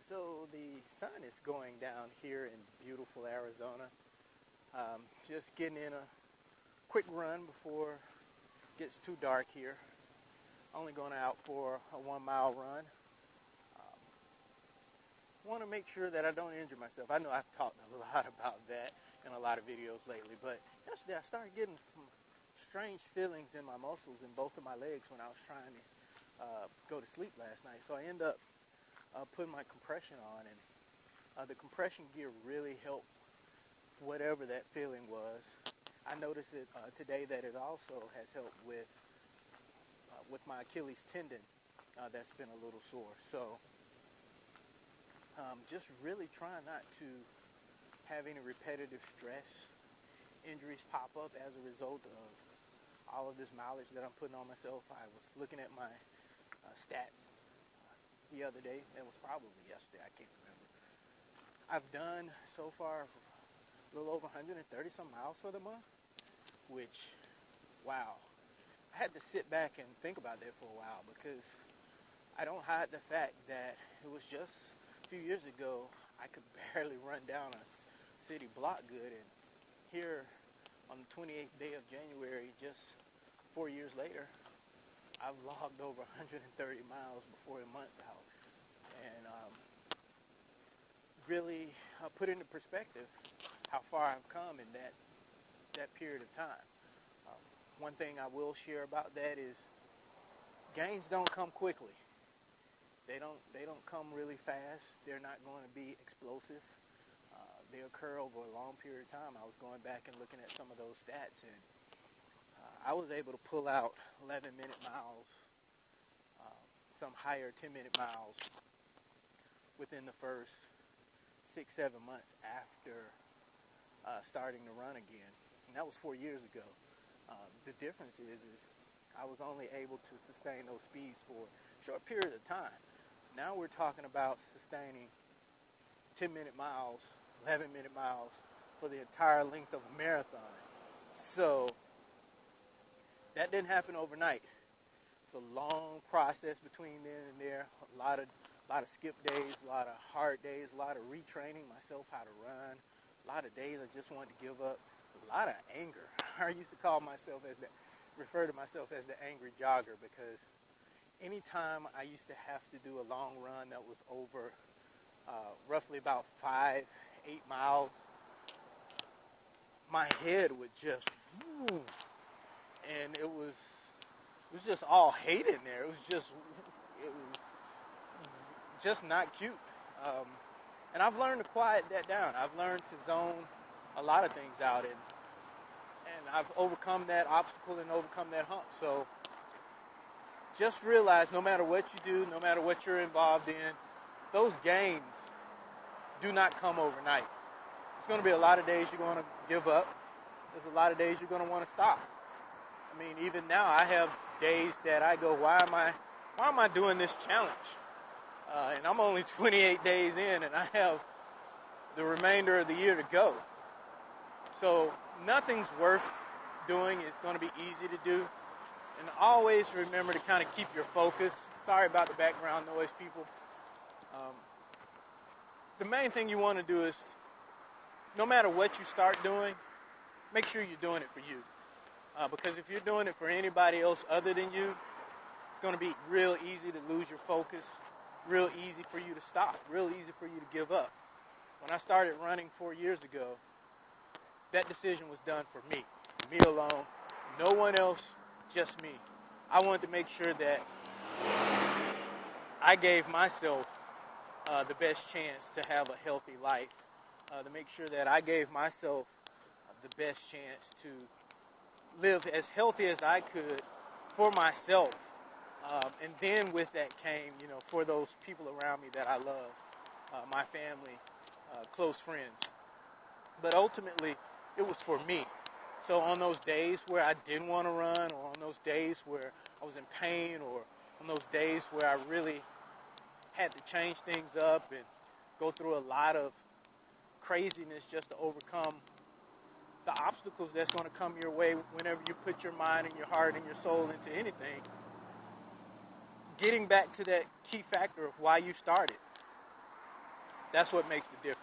So the sun is going down here in beautiful Arizona. Just getting in a quick run before it gets too dark here. Only going out for a 1 mile run. Want to make sure that I don't injure myself. I know I've talked a lot about that in a lot of videos lately, but yesterday I started getting some strange feelings in my muscles in both of my legs when I was trying to go to sleep last night. So I end up putting my compression on, and the compression gear really helped whatever that feeling was. I noticed it today that it also has helped with my Achilles tendon that's been a little sore. So just really trying not to have any repetitive stress injuries pop up as a result of all of this mileage that I'm putting on myself. I was looking at my stats the other day. It was probably yesterday. I can't remember. I've done so far a little over 130 some miles for the month, which, wow. I had to sit back and think about that for a while because I don't hide the fact that it was just a few years ago I could barely run down a city block good, and here on the 28th day of January, just 4 years later, I've logged over 130 miles before a month's out, and really put into perspective how far I've come in that period of time. One thing I will share about that is gains don't come quickly. They don't come really fast. They're not going to be explosive. They occur over a long period of time. I was going back and looking at some of those stats, and I was able to pull out 11-minute miles, some higher 10-minute miles within the first 6-7 months after starting to run again. And that was 4 years ago. The difference is I was only able to sustain those speeds for a short period of time. Now we're talking about sustaining 10-minute miles, 11-minute miles for the entire length of a marathon. So that didn't happen overnight. It's a long process between then and there. A lot of skip days, a lot of hard days, a lot of retraining myself how to run. A lot of days I just wanted to give up. A lot of anger. I used to refer to myself as the angry jogger, because anytime I used to have to do a long run that was over roughly about 5-8 miles, my head would just, and it was just all hate in there. It was just not cute. And I've learned to quiet that down. I've learned to zone a lot of things out, and I've overcome that obstacle and overcome that hump. So just realize no matter what you do, no matter what you're involved in, those gains do not come overnight. There's going to be a lot of days you're going to give up. There's a lot of days you're going to want to stop. I mean, even now I have days that I go, why am I doing this challenge? And I'm only 28 days in, and I have the remainder of the year to go. So nothing's worth doing. It's going to be easy to do. And always remember to kind of keep your focus. Sorry about the background noise, people. The main thing you want to do is, no matter what you start doing, make sure you're doing it for you. Because if you're doing it for anybody else other than you, it's going to be real easy to lose your focus, real easy for you to stop, real easy for you to give up. When I started running 4 years ago, that decision was done for me alone, no one else, just me. I wanted to make sure that I gave myself the best chance to have a healthy life, to make sure that I gave myself the best chance to live as healthy as I could for myself. And then with that came, for those people around me that I love, my family, close friends. But ultimately, it was for me. So on those days where I didn't want to run, or on those days where I was in pain, or on those days where I really had to change things up and go through a lot of craziness just to overcome the obstacles that's going to come your way whenever you put your mind and your heart and your soul into anything, getting back to that key factor of why you started. That's what makes the difference.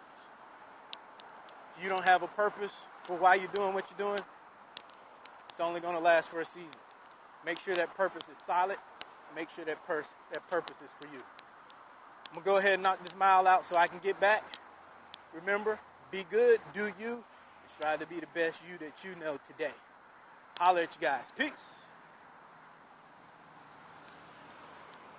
If you don't have a purpose for why you're doing what you're doing, it's only going to last for a season. Make sure that purpose is solid. Make sure that purpose is for you. I'm going to go ahead and knock this mile out so I can get back. Remember, be good, do you, and strive to be the best you that you know today. Holler at you guys. Peace.